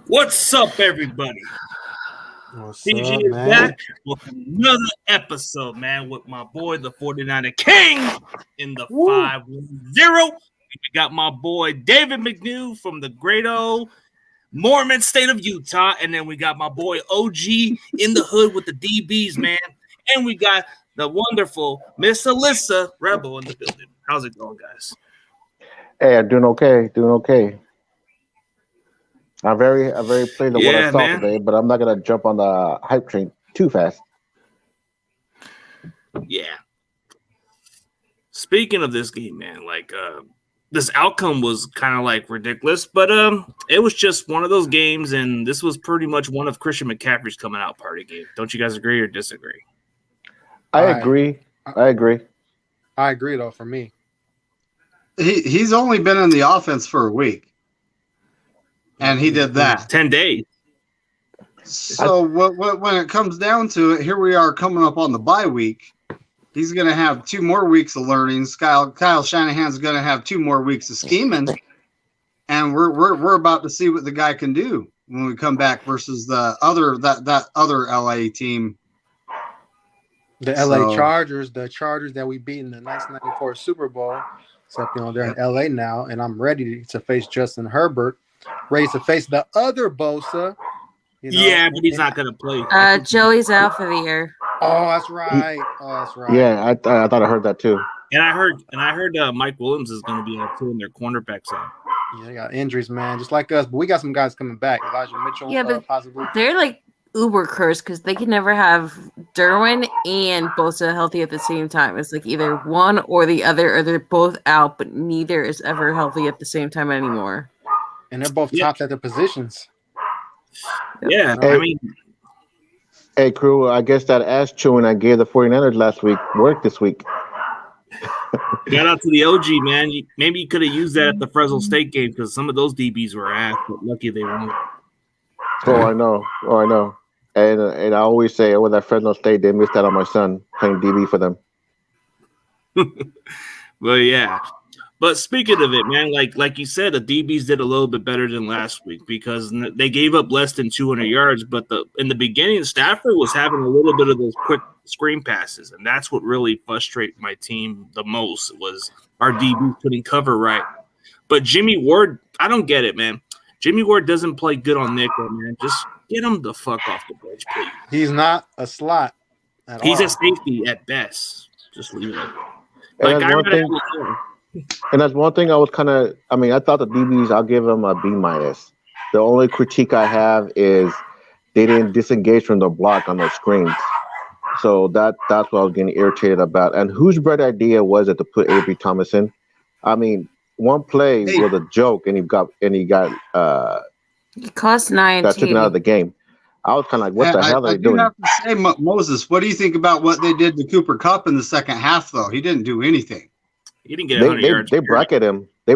What's up, everybody? PG is back with another episode, man, with my boy, the 49er King, in the 5-0. We got my boy, David McNew from the great old Mormon state of Utah. And then we got my boy, OG, in the hood with the DBs, man. And we got the wonderful Miss Alyssa Rebel in the building. How's it going, guys? Hey, I'm doing okay. I'm very pleased with what I saw today, but I'm not gonna jump on the hype train too fast. Yeah. Speaking of this game, man, this outcome was kind of like ridiculous, but it was just one of those games, and this was pretty much one of Christian McCaffrey's coming out party game. Don't you guys agree or disagree? I agree. I agree, though. For me, he's only been in the offense for a week. And he did that. 10 days. So when it comes down to it, here we are coming up on the bye week. He's going to have 2 more weeks of learnings. Kyle Shanahan's going to have 2 more weeks of scheming. And we're about to see what the guy can do when we come back versus the other LA team. The LA Chargers, the Chargers that we beat in the 1994 Super Bowl. Except, they're in LA now, and I'm ready to face Justin Herbert. Ready to face the other Bosa. Yeah, but he's not going to play. Joey's out for the year. Oh, that's right. Yeah, I thought I heard that too. And I heard Mike Williams is going to be out too, and their cornerbacks out. Yeah, they got injuries, man, just like us. But we got some guys coming back. Elijah Mitchell, but possibly. They're like uber cursed because they can never have Derwin and Bosa healthy at the same time. It's like either one or the other, or they're both out, but neither is ever healthy at the same time anymore. And they're both tops at their positions. Yeah, Hey, crew, I guess that ass chewing I gave the 49ers last week worked this week. Shout out to the OG, man. Maybe you could have used that at the Fresno State game because some of those DBs were ass, but lucky they won. Oh, I know. And I always say, with that Fresno State, they missed out on my son playing DB for them. Well, yeah. But speaking of it, man, like you said, the DBs did a little bit better than last week because they gave up less than 200 yards. But in the beginning, Stafford was having a little bit of those quick screen passes, and that's what really frustrated my team the most was our DBs couldn't cover right. But Jimmy Ward, I don't get it, man. Jimmy Ward doesn't play good on nickel, man. Just get him the fuck off the bench, please. He's not a slot at all. He's a safety at best. Just leave it. And that's one thing I was I thought the DBs, I'll give them a B-. The only critique I have is they didn't disengage from the block on those screens. So that's what I was getting irritated about. And whose bright idea was it to put Avery Thomas in? I mean, one play was a joke, and he got It cost 9. That took him out of the game. I was kind of like, what the hell are they doing? I have to say, Moses, what do you think about what they did to Cooper Kupp in the second half, though? He didn't do anything. He didn't get 100 yards. They bracket him. They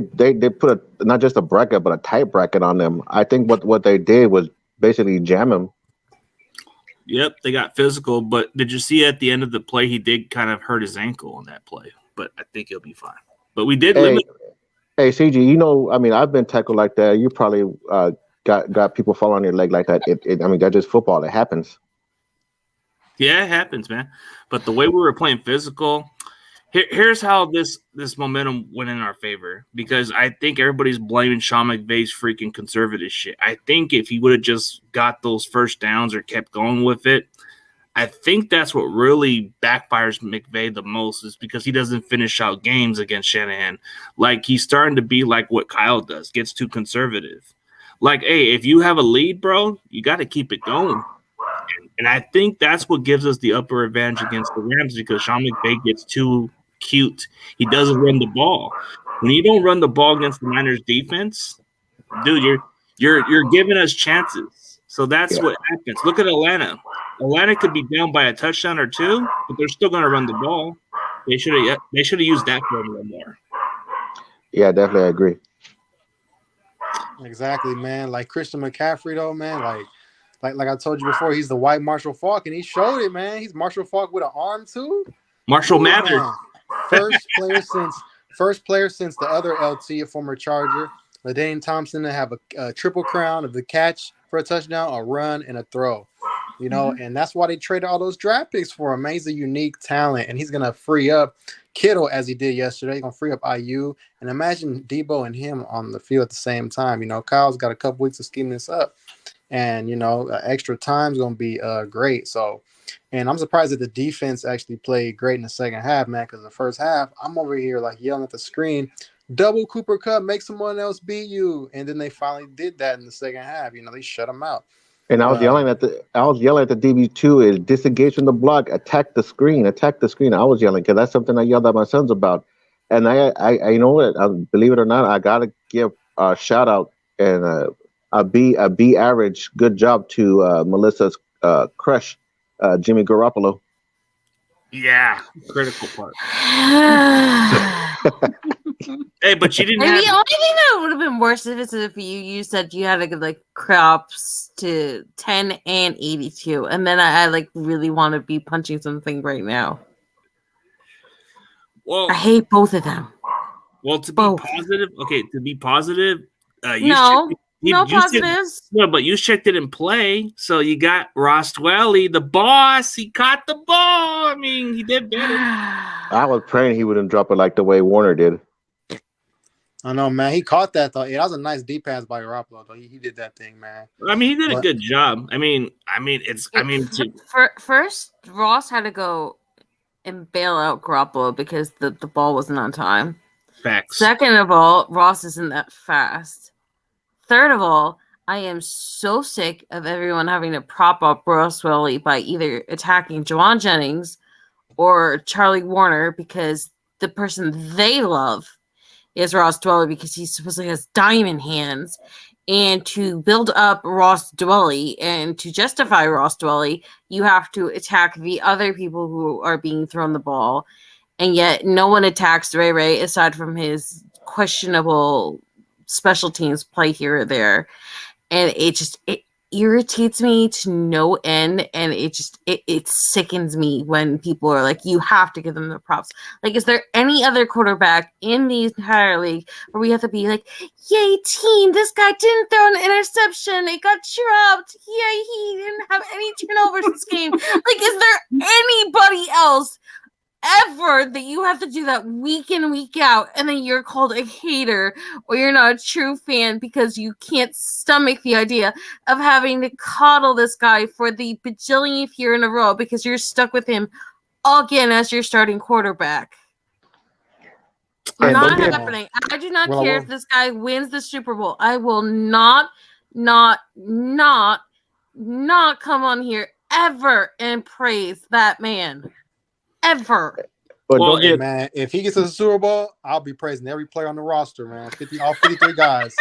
put not just a bracket, but a tight bracket on them. I think what they did was basically jam him. Yep, they got physical. But did you see at the end of the play, he did kind of hurt his ankle on that play. But I think he'll be fine. But we did limit. Hey, CG, I've been tackled like that. You probably got people fall on your leg like that. That's just football. It happens. Yeah, it happens, man. But the way we were playing physical, here's how this momentum went in our favor. Because I think everybody's blaming Sean McVay's freaking conservative shit. I think if he would have just got those first downs or kept going with it, I think that's what really backfires McVay the most is because he doesn't finish out games against Shanahan. Like, he's starting to be like what Kyle does, gets too conservative. Like, hey, if you have a lead, bro, you got to keep it going. And I think that's what gives us the upper advantage against the Rams because Sean McVay gets too cute. He doesn't run the ball. When you don't run the ball against the Niners defense, dude, you're giving us chances. So that's what happens. Look at Atlanta. Atlanta could be down by a touchdown or two, but they're still going to run the ball. They should have used that formula more. Yeah, definitely, I agree. Exactly, man. Like Christian McCaffrey, though, man. Like I told you before, he's the white Marshall Faulk, and he showed it, man. He's Marshall Faulk with an arm too. Marshall Mathers. First player since the other LT, a former Charger, LaDainian Thompson, to have a triple crown of the catch for a touchdown, a run, and a throw. You know, and that's why they traded all those draft picks for him. Man, he's a unique talent, and he's gonna free up Kittle as he did yesterday. He's gonna free up IU, and imagine Debo and him on the field at the same time. You know, Kyle's got a couple weeks to scheme this up, and you know, extra time is gonna be great. So, and I'm surprised that the defense actually played great in the second half, man. Because the first half, I'm over here like yelling at the screen, "Double Cooper Cup, make someone else beat you!" And then they finally did that in the second half. You know, they shut him out. And I was yelling at the DB too. Is disengage from the block, attack the screen. I was yelling because that's something I yelled at my sons about. And I you know what? Believe it or not, I gotta give a shout out and a B average. Good job to Melissa's crush, Jimmy Garoppolo. Yeah, critical part. Hey, but you didn't. The only thing that would have been worse if you said you had to give like crops to 10 and 82, and then I like really want to be punching something right now. Well, I hate both of them. Well, to be positive, no positives. No, but Juszczyk didn't play, so you got Ross Dwelly, the boss. He caught the ball. I mean, he did better. I was praying he wouldn't drop it like the way Warner did. I know, man. He caught that though. Yeah, that was a nice deep pass by Garoppolo. Though he did that thing, man. I mean, he did a good job. First, Ross had to go and bail out Garoppolo because the ball wasn't on time. Facts. Second of all, Ross isn't that fast. Third of all, I am so sick of everyone having to prop up Ross Dwelly by either attacking Juwan Jennings or Charlie Warner because the person they love is Ross Dwelly because he supposedly has diamond hands. And to build up Ross Dwelly and to justify Ross Dwelly, you have to attack the other people who are being thrown the ball. And yet no one attacks Ray aside from his questionable special teams play here or there. And it irritates me to no end, and it sickens me when people are like, you have to give them the props. Like, is there any other quarterback in the entire league where we have to be like, yay team, this guy didn't throw an interception, it got dropped, yay, he didn't have any turnovers this game. Like, is there anybody else ever that you have to do that week in, week out, and then you're called a hater or you're not a true fan because you can't stomach the idea of having to coddle this guy for the bajillionth year in a row because you're stuck with him again as your starting quarterback? Not happening. I do not care if this guy wins the Super Bowl. I will not come on here ever and praise that man. Ever. But man, if he gets to the Super Bowl, I'll be praising every player on the roster, man. All 53 guys.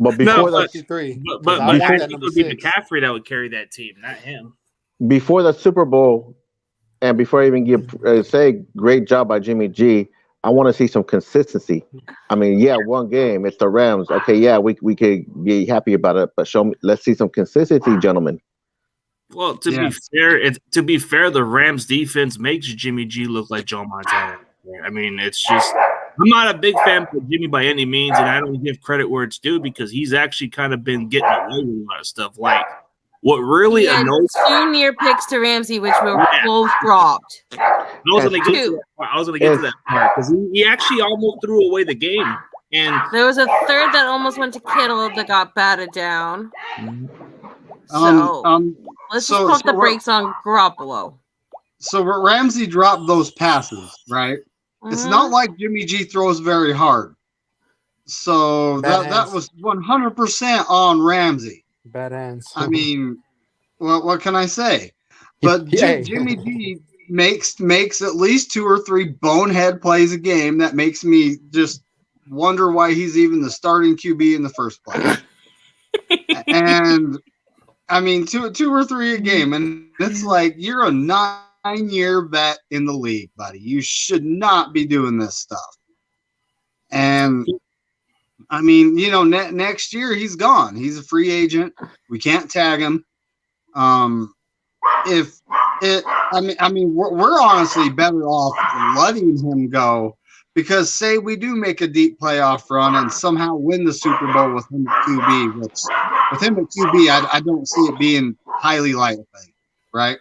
But before but it would be McCaffrey that would carry that team, not him. Before the Super Bowl, and before I even say great job by Jimmy G, I want to see some consistency. I mean, yeah, one game, it's the Rams. Okay, yeah, we could be happy about it, but let's see some consistency, gentlemen. Well, to be fair, the Rams defense makes Jimmy G look like Joe Montana. I mean, it's just I'm not a big fan of Jimmy by any means, and I don't give credit where it's due because he's actually kind of been getting away with a lot of stuff. Like what really annoys 2 near picks to Ramsey, which were both dropped. I was going to get to that part because he actually almost threw away the game, and there was a third that almost went to Kittle that got batted down. Let's just pump the brakes on Garoppolo. So Ramsey dropped those passes, right? Mm-hmm. It's not like Jimmy G throws very hard. So that was 100% on Ramsey. Bad hands. I mean, what can I say? But Jimmy G makes at least 2 or 3 bonehead plays a game that makes me just wonder why he's even the starting QB in the first place. And I mean, two or 3 a game, and it's like you're a 9-year vet in the league, buddy. You should not be doing this stuff. And I mean, next year he's gone. He's a free agent. We can't tag him. We're honestly better off letting him go, because say we do make a deep playoff run and somehow win the Super Bowl with him at QB, which with him at QB, I don't see it being highly likely, right?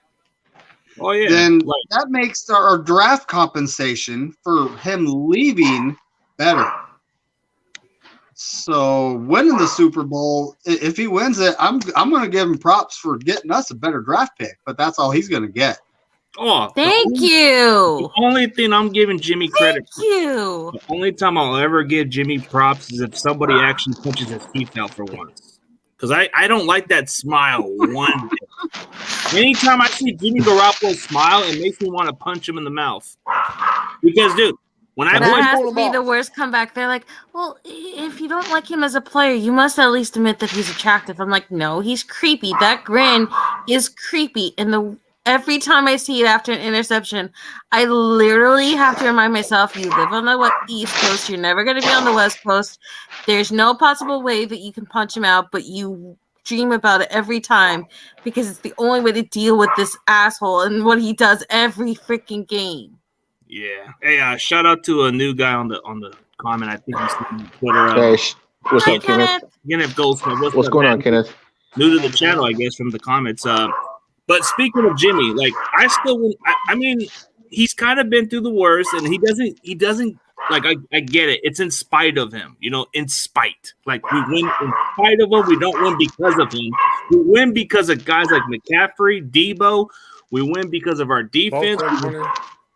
Oh yeah. Then that makes our draft compensation for him leaving better. So winning the Super Bowl, if he wins it, I'm going to give him props for getting us a better draft pick, but that's all he's going to get. Oh, thank you. The only thing I'm giving Jimmy credit for, the only time I'll ever give Jimmy props is if somebody actually punches his teeth out for once. Because I don't like that smile one bit. Anytime I see Jimmy Garoppolo smile, it makes me want to punch him in the mouth. Because, dude, when that has to be the worst comeback. They're like, well, if you don't like him as a player, you must at least admit that he's attractive. I'm like, no, he's creepy. That grin is creepy. And every time I see it after an interception, I literally have to remind myself, you live on the East Coast. You're never going to be on the West Coast. There's no possible way that you can punch him out, but you dream about it every time because it's the only way to deal with this asshole and what he does every freaking game. Yeah. Hey, shout out to a new guy on the comment. I think he's on Twitter. Hey, what's up, Kenneth? Kenneth Goldsmith. What's going on, Kenneth? New to the channel, I guess, from the comments. But speaking of Jimmy, like I mean, he's kind of been through the worst, and he doesn't like. I get it. It's in spite of him, in spite. Like we win in spite of him. We don't win because of him. We win because of guys like McCaffrey, Debo. We win because of our defense.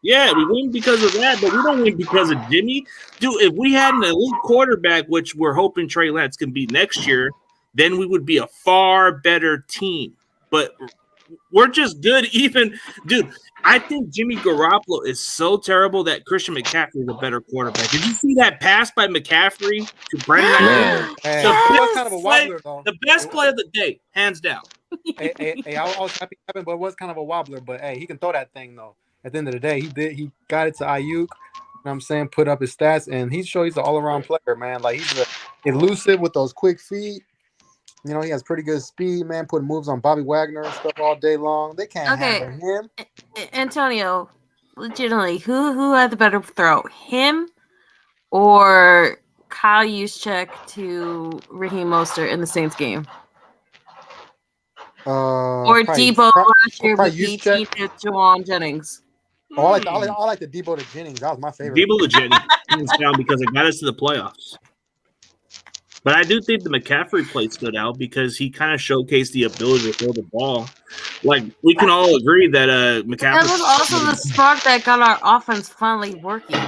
Yeah, we win because of that, but we don't win because of Jimmy. Dude, if we had an elite quarterback, which we're hoping Trey Lance can be next year, then we would be a far better team. But we're just good even. Dude, I think Jimmy Garoppolo is so terrible that Christian McCaffrey is a better quarterback. Did you see that pass by McCaffrey to Brandon? The best play of the day, hands down. I was happy it happened, but it was kind of a wobbler. But, hey, he can throw that thing, though. At the end of the day, he got it to Ayuk. You know what I'm saying? Put up his stats, and he's an all-around player, man. Like, he's elusive with those quick feet. He has pretty good speed, man, putting moves on Bobby Wagner and stuff all day long. They can't handle him. Antonio, legitimately, who had the better throw? Him or Kyle Juszczyk to Raheem Mostert in the Saints game? Or Debo last year with DT to Jawan Jennings? Oh, I like the Debo to Jennings. That was my favorite. Debo to Jennings down because it got us to the playoffs. But I do think the McCaffrey play stood out because he kind of showcased the ability to throw the ball. Like, we can all agree that McCaffrey... That was also the spark that got our offense finally working.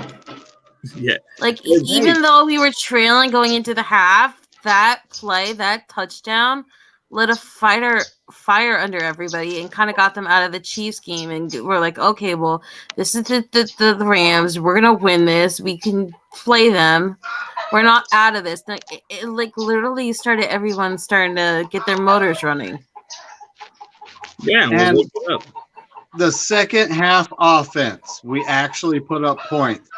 Yeah. Like, even though we were trailing going into the half, that play, that touchdown, lit a fire under everybody and kind of got them out of the Chiefs game. And we're like, okay, well, this is the Rams. We're going to win this. We can play them. We're not out of this. It literally started everyone starting to get their motors running. Yeah. And the second half offense, we actually put up points.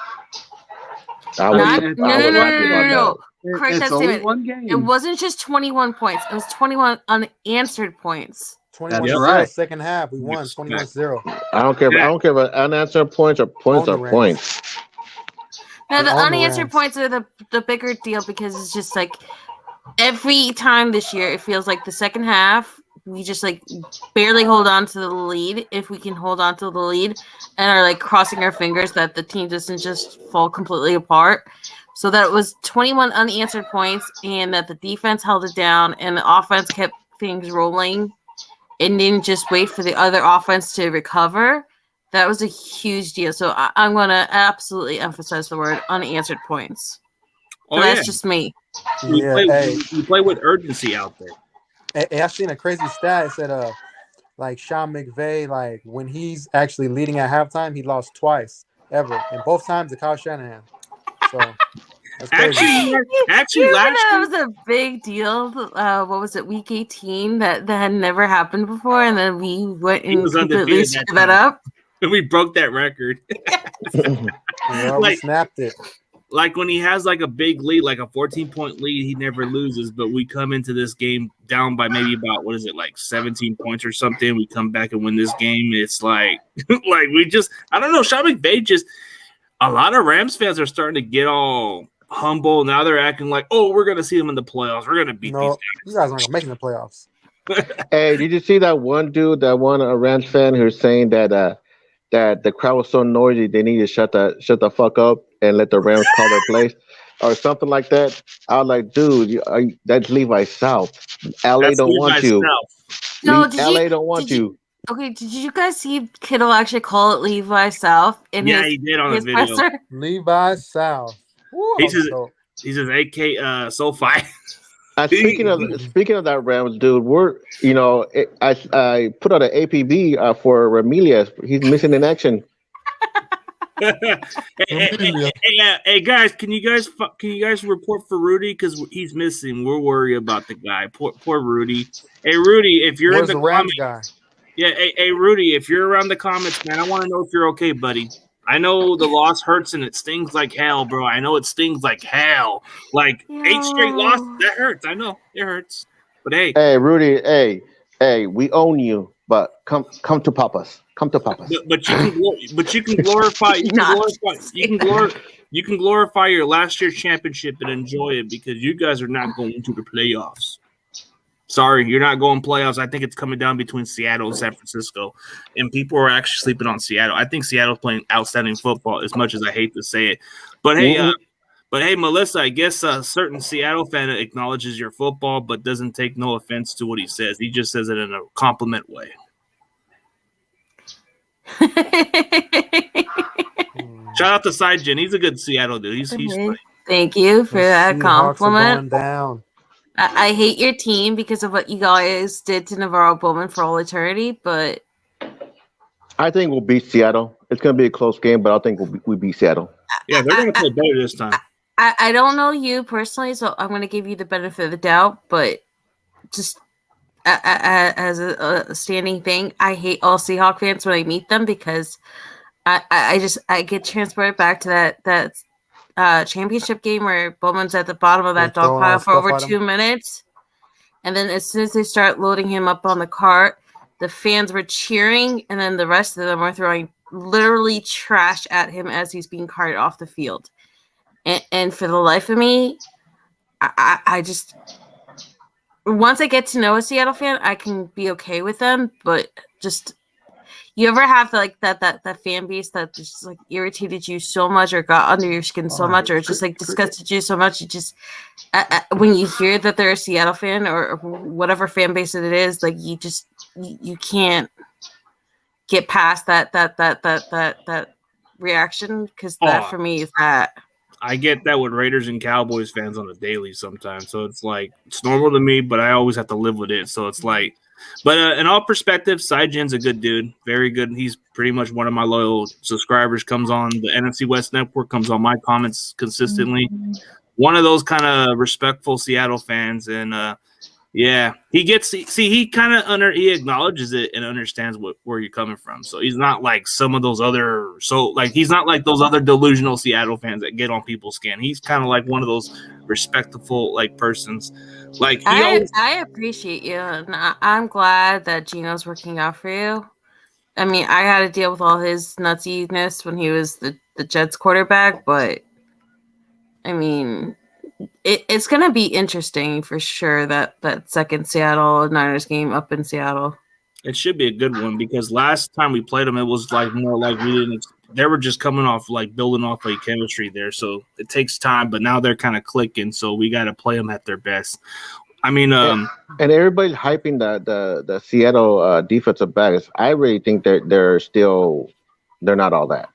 No. It's only one game. It wasn't just 21 points. It was 21 unanswered points. 21-0 second half. We won 21-0. I don't care about unanswered points or points are points. No, the unanswered points are the bigger deal because it's just like every time this year it feels like the second half we just like barely hold on to the lead if we can hold on to the lead and are like crossing our fingers that the team doesn't just fall completely apart. So that was 21 unanswered points and that the defense held it down and the offense kept things rolling and didn't just wait for the other offense to recover. That was a huge deal. So I'm going to absolutely emphasize the word unanswered points. But that's just me. We play with urgency out there. Hey, I seen a crazy stat. It said, like Sean McVay, like when he's actually leading at halftime, he lost twice ever, and both times to Kyle Shanahan. So that's crazy. Actually, last that year was a big deal. What was it, week 18? That had never happened before, and then we went and completely screwed that up. And we broke that record. Yeah, we snapped it. Like when he has like a big lead, like a 14-point lead, he never loses. But we come into this game down by maybe about, what is it, like 17 points or something. We come back and win this game. It's like, like we just, I don't know. Sean McVay just, a lot of Rams fans are starting to get all humble. Now they're acting like, oh, we're going to see them in the playoffs. We're going to beat these guys. You guys aren't making the playoffs. Hey, did you see that one dude, that one Rams fan who's saying that that the crowd was so noisy they need to shut the fuck up and let the Rams call their plays or something like that? I was like, dude, that's Levi South. LA don't want you. No, LA don't want you. Okay, did you guys see Kittle actually call it Levi South? He did on the video. Presser? Levi South. Ooh, he says AK SoFi. Speaking of that Rams, dude, I put out an APB for Ramelius. He's missing in action. hey guys, can you guys report for Rudy, because he's missing? We're worried about the guy. Poor Rudy. Hey Rudy, if you're Where's in the Rams comments, guy? yeah. Hey Rudy, if you're around the comments, man, I want to know if you're okay, buddy. I know the loss hurts and it stings like hell, bro. I know it stings like hell. Like 8 straight losses, that hurts. I know it hurts. But hey, Rudy, hey, we own you, but come to Papa's. Come to Papa's. But you can glorify. You can glorify your last year's championship and enjoy it, because you guys are not going to the playoffs. Sorry, you're not going playoffs. I think it's coming down between Seattle and San Francisco, and people are actually sleeping on Seattle. I think Seattle's playing outstanding football, as much as I hate to say it. But hey, Melissa, I guess a certain Seattle fan acknowledges your football, but doesn't take no offense to what he says. He just says it in a compliment way. Shout out to Side-Gen. He's a good Seattle dude. He's funny. Thank you for that compliment. Going down. I hate your team because of what you guys did to Navarro Bowman for all eternity, but I think we'll beat Seattle. It's going to be a close game, but I think we beat Seattle. Yeah, they're going to play better this time. I don't know you personally, so I'm going to give you the benefit of the doubt, but just as a standing thing, I hate all Seahawks fans when I meet them, because I get transported back to that championship game where Bowman's at the bottom of that dog pile for over 2 minutes, and then as soon as they start loading him up on the cart, the fans were cheering, and then the rest of them were throwing literally trash at him as he's being carted off the field. And for the life of me, I just, once I get to know a Seattle fan, I can be okay with them, but just, you ever have like that fan base that just like irritated you so much, or got under your skin so much, or just like disgusted you so much? You just when you hear that they're a Seattle fan, or whatever fan base it is, like you can't get past that reaction, because that for me is that. I get that with Raiders and Cowboys fans on a daily sometimes, so it's like it's normal to me, but I always have to live with it. So it's like. But in all perspectives, Side-Gen's a good dude. Very good. He's pretty much one of my loyal subscribers. Comes on the NFC West Network, comes on my comments consistently. One of those kind of respectful Seattle fans. And, yeah, he kind of he acknowledges it and understands where you're coming from. So he's not like some of those other he's not like those other delusional Seattle fans that get on people's skin. He's kind of like one of those respectful persons. Like I appreciate you, and I'm glad that Gino's working out for you. I mean, I had to deal with all his nutsiness when he was the Jets quarterback, but I mean, it's going to be interesting for sure, that second Seattle Niners game up in Seattle. It should be a good one, because last time we played them, it was like more like we didn't. They were just coming off building off chemistry there, so it takes time. But now they're kind of clicking, so we got to play them at their best. I mean, and everybody's hyping the Seattle defensive backs. I really think they're not all that.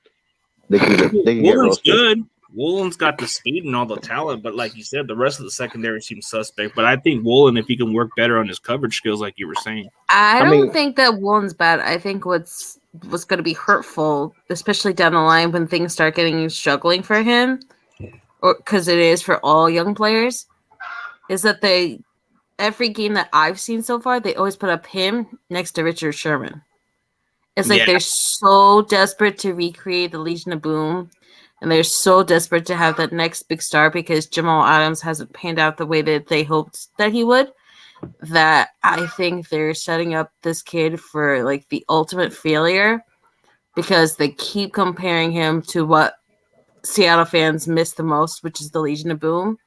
They can get Woodland's good. Woolen's got the speed and all the talent, but like you said, the rest of the secondary seems suspect. But I think Woolen, if he can work better on his coverage skills, like you were saying, I don't think that Woolen's bad. I think what's going to be hurtful, especially down the line when things start getting struggling for him, or because it is for all young players, is that every game that I've seen so far, they always put up him next to Richard Sherman. It's like they're so desperate to recreate the Legion of Boom, and they're so desperate to have that next big star because Jamal Adams hasn't panned out the way that they hoped that he would, that I think they're setting up this kid for like the ultimate failure because they keep comparing him to what Seattle fans miss the most, which is the Legion of Boom.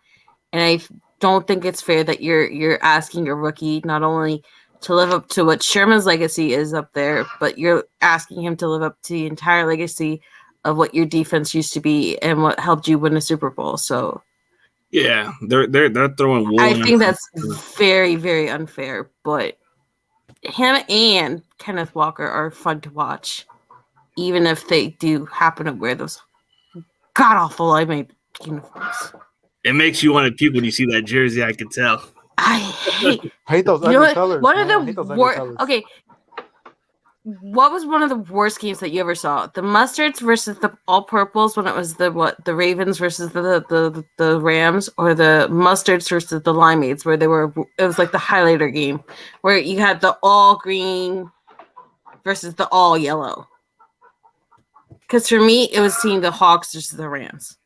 And I don't think it's fair that you're asking a rookie not only to live up to what Sherman's legacy is up there, but you're asking him to live up to the entire legacy of what your defense used to be and what helped you win a Super Bowl. So yeah, they're throwing Woolen. I think that's very, very unfair, but him and Kenneth Walker are fun to watch, even if they do happen to wear those god-awful I-made uniforms. It makes you want to puke when you see that jersey, I can tell. I hate those ugly colors. What are the worst? Okay, what was one of the worst games that you ever saw? The Mustards versus the All Purples when it was the Ravens versus the Rams, or the Mustards versus the Limeades where it was like the highlighter game where you had the all green versus the all yellow. Because for me, it was seeing the Hawks versus the Rams.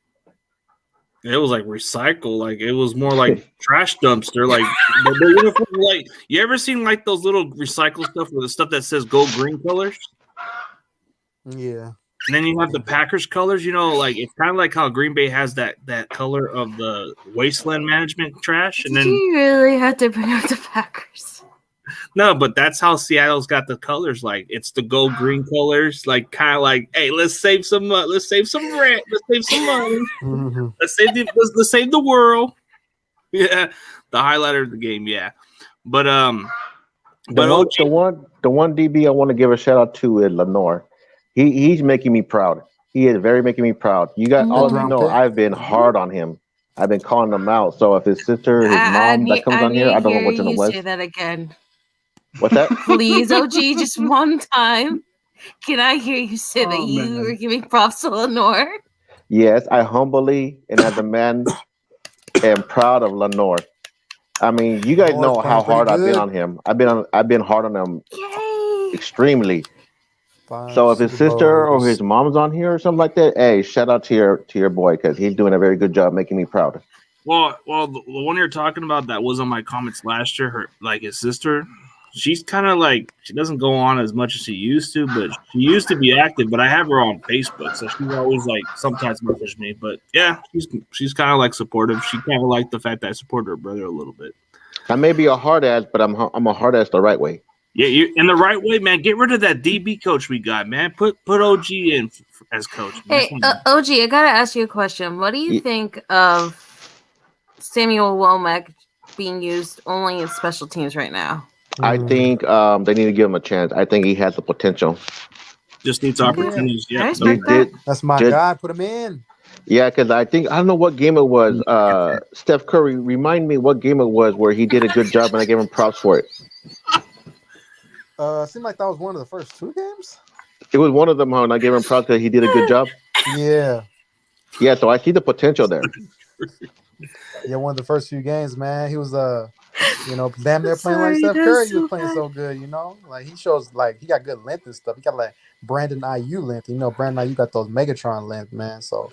It was like recycle, like it was more like trash dumpster. Like the uniform, like you ever seen like those little recycle stuff with the stuff that says "Go Green" colors? Yeah. And then you have the Packers colors. You know, like it's kind of like how Green Bay has that color of the wasteland management trash. And then you really had to bring up the Packers. No, but that's how Seattle's got the colors. Like it's the gold green colors. Like kind of like, hey, let's save some rent. Let's save some money. Mm-hmm. Let's save the world. Yeah, the highlighter of the game. Yeah, but the one DB I want to give a shout out to is Lenore. He's making me proud. He is very making me proud. You got all of you know I've been hard on him. I've been calling him out. So if his sister, his mom that comes on here, I don't know which one it was. Say that again. What's that? Please, OG, just one time. Can I hear you say that you were giving props to Lenore? Yes, I humbly and as a man am proud of Lenore. I mean, you guys know how hard I've been on him. I've been hard on him extremely. So if his sister or his mom's on here or something like that, hey, shout out to your boy because he's doing a very good job making me proud. Well, the one you're talking about that was on my comments last year. His sister. She's kind of like, she doesn't go on as much as she used to, but she used to be active. But I have her on Facebook, so she's always like sometimes message me. But yeah, she's kind of like supportive. She kind of like the fact that I support her brother a little bit. I may be a hard ass, but I'm a hard ass the right way. Yeah, you in the right way, man. Get rid of that DB coach we got, man. Put OG in as coach. Hey, OG, I gotta ask you a question. What do you think of Samuel Womack being used only in special teams right now? I think they need to give him a chance. I think he has the potential. Just needs opportunities. Yeah, that's my guy. Put him in. Yeah, because I don't know what game it was. Steph Curry, remind me what game it was where he did a good job and I gave him props for it. Seemed like that was one of the first two games. It was one of them, and I gave him props because he did a good job. Yeah. Yeah, so I see the potential there. Yeah, one of the first few games, man. He was damn near playing like Steph Curry. He was playing so good, Like he shows like he got good length and stuff. He got like Brandon IU length. Brandon IU got those Megatron length, man. So,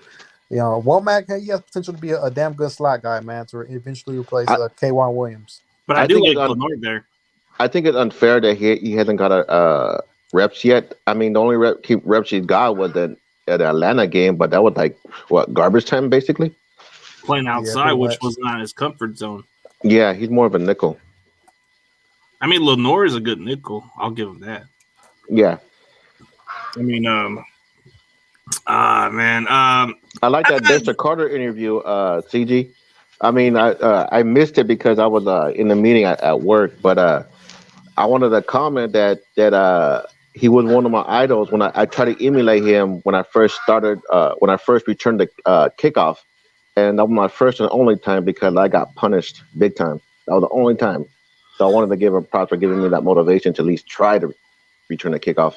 Womack, he has potential to be a damn good slot guy, man, to eventually replace K'Wan Williams. But I do like Lenore there. I think it's unfair that he hasn't got a reps yet. I mean, the only reps he got was at the Atlanta game, but that was like garbage time basically. Playing outside, which was not his comfort zone. Yeah, he's more of a nickel. I mean, Lenore is a good nickel. I'll give him that. Yeah. I mean, man. I like that Dexter Carter interview, CG. I mean, I missed it because I was in the meeting at work, but I wanted to comment that he was one of my idols when I tried to emulate him when I first started when I first returned the kickoff, and that was my first and only time because I got punished big time. That was the only time. So I wanted to give him props for giving me that motivation to at least try to return the kickoff.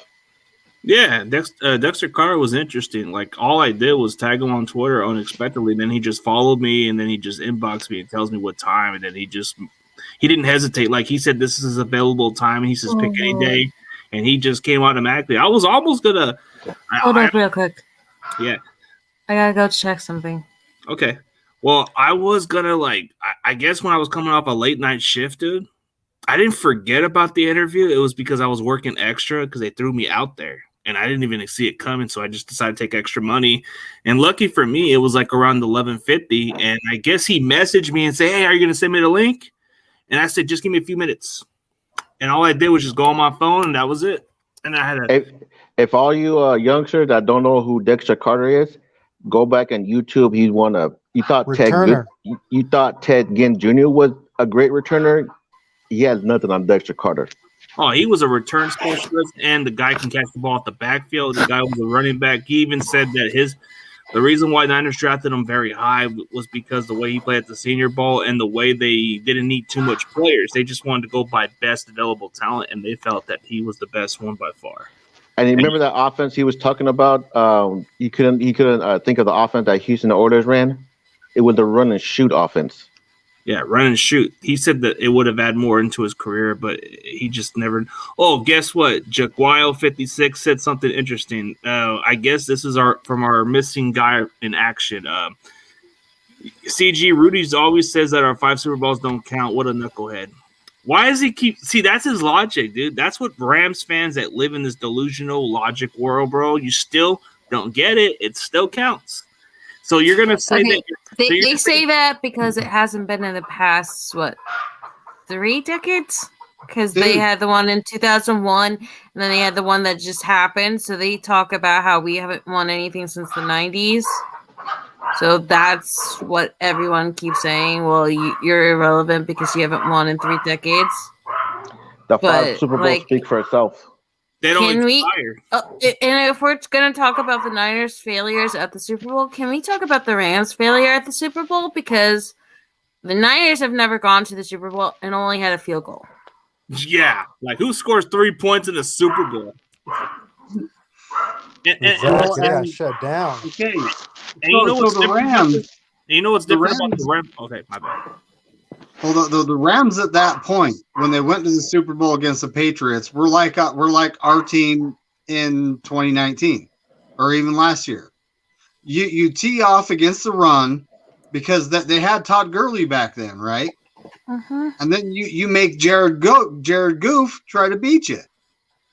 Yeah, Dexter Carter was interesting. Like, all I did was tag him on Twitter unexpectedly. Then he just followed me, and then he just inboxed me and tells me what time, and then he didn't hesitate. Like, he said, this is available time, and he says pick any day, and he just came automatically. I was almost gonna hold up real quick. Yeah, I gotta go check something. Okay. Well, I was gonna I guess when I was coming off a late night shift, dude, I didn't forget about the interview. It was because I was working extra because they threw me out there. And I didn't even see it coming, so I just decided to take extra money. And lucky for me, it was like around 11:50, and I guess he messaged me and said, "Hey, are you going to send me the link?" And I said, "Just give me a few minutes." And all I did was just go on my phone, and that was it. And I had if all you youngsters that don't know who Dexter Carter is, go back on YouTube. He's one of you thought Ted Ginn Jr. was a great returner. He has nothing on Dexter Carter. Oh, he was a return specialist, and the guy can catch the ball at the backfield. The guy was a running back. He even said that the reason why Niners drafted him very high was because the way he played at the Senior Bowl and the way they didn't need too much players. They just wanted to go by best available talent, and they felt that he was the best one by far. And you remember that offense he was talking about? He couldn't think of the offense that Houston Oilers ran. It was the run and shoot offense. Yeah, run and shoot. He said that it would have added more into his career, but he just never. Oh, guess what? Jaguile56 said something interesting. I guess this is from our missing guy in action. CG Rudy's always says that our 5 Super Bowls don't count. What a knucklehead. Why does he keep? See, that's his logic, dude. That's what Rams fans that live in this delusional logic world, bro. You still don't get it. It still counts. So you're gonna say that they say that because it hasn't been in the past 3 decades? Because they had the one in 2001, and then they had the one that just happened. So they talk about how we haven't won anything since the 90s. So that's what everyone keeps saying. Well, you're irrelevant because you haven't won in 3 decades. The 5 Super Bowls speak for itself. They don't expire. And if we're going to talk about the Niners' failures at the Super Bowl, can we talk about the Rams' failure at the Super Bowl? Because the Niners have never gone to the Super Bowl and only had a field goal. Yeah. Like, who scores 3 points in the Super Bowl? And shut down. Okay. And you know what's different about the Rams? Okay, my bad. Well, the Rams at that point, when they went to the Super Bowl against the Patriots, we're like our team in 2019 or even last year. You tee off against the run because they had Todd Gurley back then, right? Uh-huh. And then you make Jared Goof try to beat you.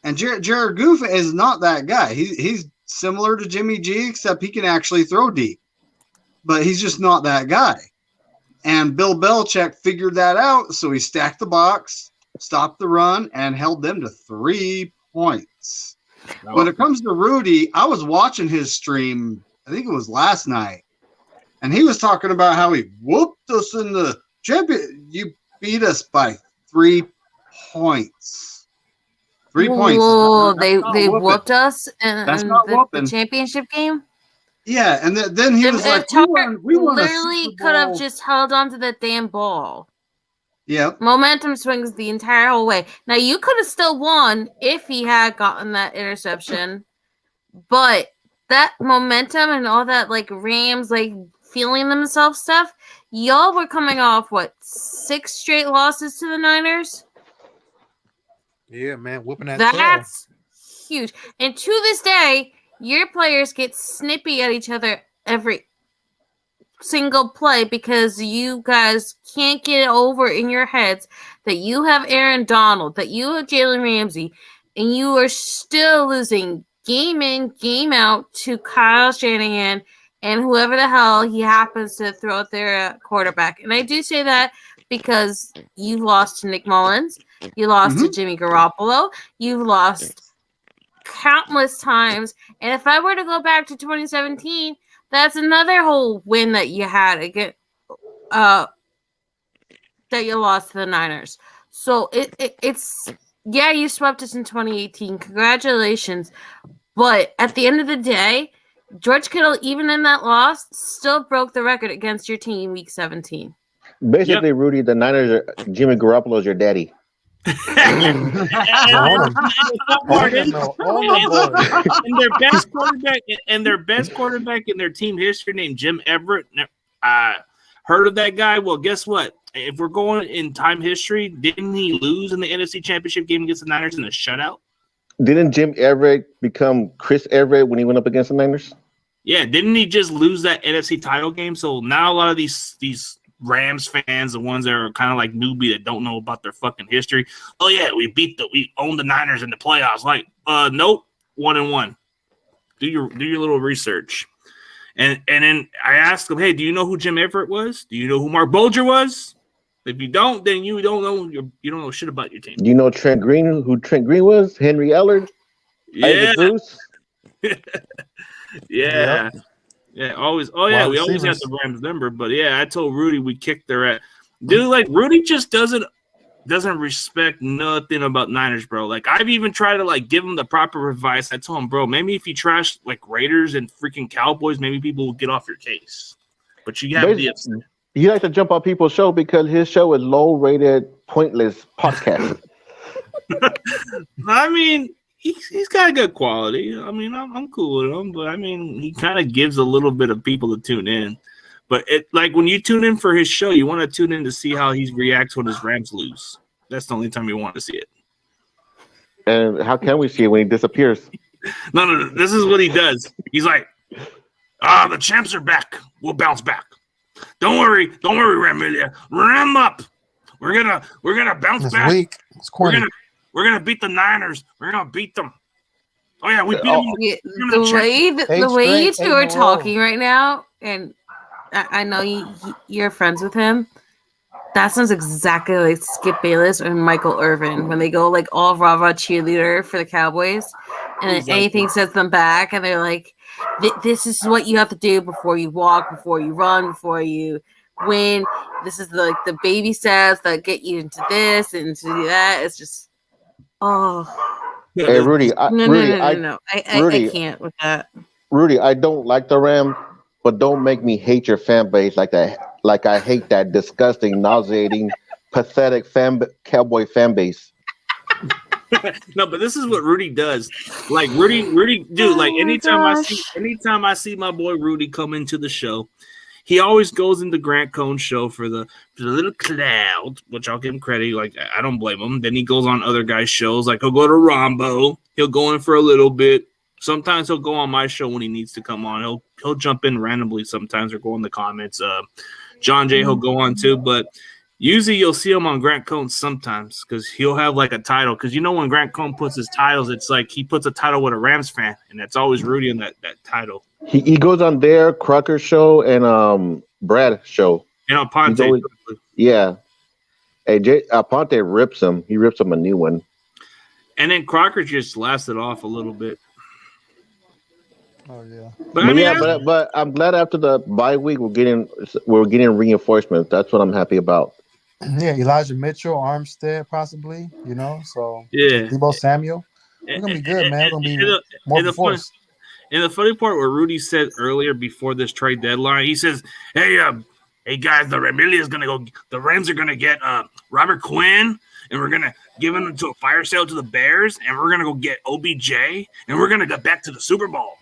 And Jared Goof is not that guy. He's similar to Jimmy G, except he can actually throw deep. But he's just not that guy. And Bill Belichick figured that out, so he stacked the box, stopped the run, and held them to 3 points. When it comes to Rudy, I was watching his stream, I think it was last night, and he was talking about how he whooped us in the champion. You beat us by 3 points. 3 points. Whoa, they whooped us in the championship game? Yeah, and then he was like, we won literally could have just held on to that damn ball. Yep. Momentum swings the entire whole way. Now, you could have still won if he had gotten that interception, but that momentum and all that, like, Rams, like, feeling themselves stuff, y'all were coming off, 6 straight losses to the Niners? Yeah, man, whooping that That's huge. And to this day, your players get snippy at each other every single play because you guys can't get it over in your heads that you have Aaron Donald, that you have Jalen Ramsey, and you are still losing game in, game out to Kyle Shanahan and whoever the hell he happens to throw at their quarterback. And I do say that because you've lost to Nick Mullins, you lost to Jimmy Garoppolo, you've lost countless times, and if I were to go back to 2017, that's another whole win that you had again, that you lost to the Niners. So it's yeah, you swept us in 2018. Congratulations. But at the end of the day, George Kittle, even in that loss, still broke the record against your team week 17. Basically, Rudy, the Niners, Jimmy Garoppolo's your daddy. And their best quarterback in their team history named Jim Everett. Heard of that guy? Well, guess what? If we're going in time history, didn't he lose in the NFC Championship game against the Niners in a shutout? Didn't Jim Everett become Chris Everett when he went up against the Niners? Yeah, didn't he just lose that NFC title game? So now a lot of these Rams fans, the ones that are kind of like newbie that don't know about their fucking history. Oh yeah, we owned the Niners in the playoffs. Like, nope, 1-1. Do your little research. And then I asked him, hey, do you know who Jim Everett was? Do you know who Mark Bolger was? If you don't, then you don't know shit about your team. Do you know Trent Green? Who Trent Green was? Henry Ellard? Yeah. Isaac Bruce? Yeah. Yep. Yeah, always. Oh yeah, we always had the Rams number, but yeah, I told Rudy we kicked their ass. Dude, like Rudy just doesn't respect nothing about Niners, bro. Like I've even tried to like give him the proper advice. I told him, bro, maybe if you trash like Raiders and freaking Cowboys, maybe people will get off your case. But you have the upset. He likes to jump on people's show because his show is low-rated, pointless podcast. I mean, he's got a good quality. I mean, I'm cool with him, but I mean, he kind of gives a little bit of people to tune in. But it like when you tune in for his show, you want to tune in to see how he reacts when his Rams lose. That's the only time you want to see it. And how can we see it when he disappears? No. This is what he does. He's like, the champs are back. We'll bounce back. Don't worry, Ramilia. Ram up. We're gonna bounce back. Week. It's corny. We're gonna beat the Niners. We're gonna beat them. Oh yeah, we beat them. The way you two are talking right now, and I know you're friends with him. That sounds exactly like Skip Bayless or Michael Irvin when they go like all rah-rah cheerleader for the Cowboys, and then anything sets them back, and they're like, "This is what you have to do before you walk, before you run, before you win. This is the baby steps that get you into this and into that." It's just, Hey Rudy, no. I can't with that. Rudy, I don't like the Rams, but don't make me hate your fan base like that. Like I hate that disgusting, nauseating, pathetic Cowboy fan base. No, but this is what Rudy does. Like Rudy, dude. Like anytime I see my boy Rudy come into the show, he always goes into Grant Cohn's show for the little cloud, which I'll give him credit. Like I don't blame him. Then he goes on other guys' shows. Like he'll go to Rombo. He'll go in for a little bit. Sometimes he'll go on my show when he needs to come on. He'll jump in randomly sometimes or go in the comments. John Jay he'll go on too, but usually you'll see him on Grant Cohn sometimes because he'll have like a title. Because you know when Grant Cohn puts his titles, it's like he puts a title with a Rams fan, and that's always Rudy in that title. He goes on their Crocker show and Brad show. You know, Ponte. Yeah. Hey, Ponte rips him. He rips him a new one. And then Crocker just lasted off a little bit. Oh yeah. But I'm glad after the bye week we're getting reinforcements. That's what I'm happy about. Yeah, Elijah Mitchell, Armstead, possibly. You know, so yeah, Deebo Samuel. We're gonna be good, man. We're gonna be more force. And the funny part where Rudy said earlier before this trade deadline, he says, "Hey guys, the Rams are gonna get Robert Quinn, and we're gonna give him to a fire sale to the Bears, and we're gonna go get OBJ, and we're gonna get back to the Super Bowl."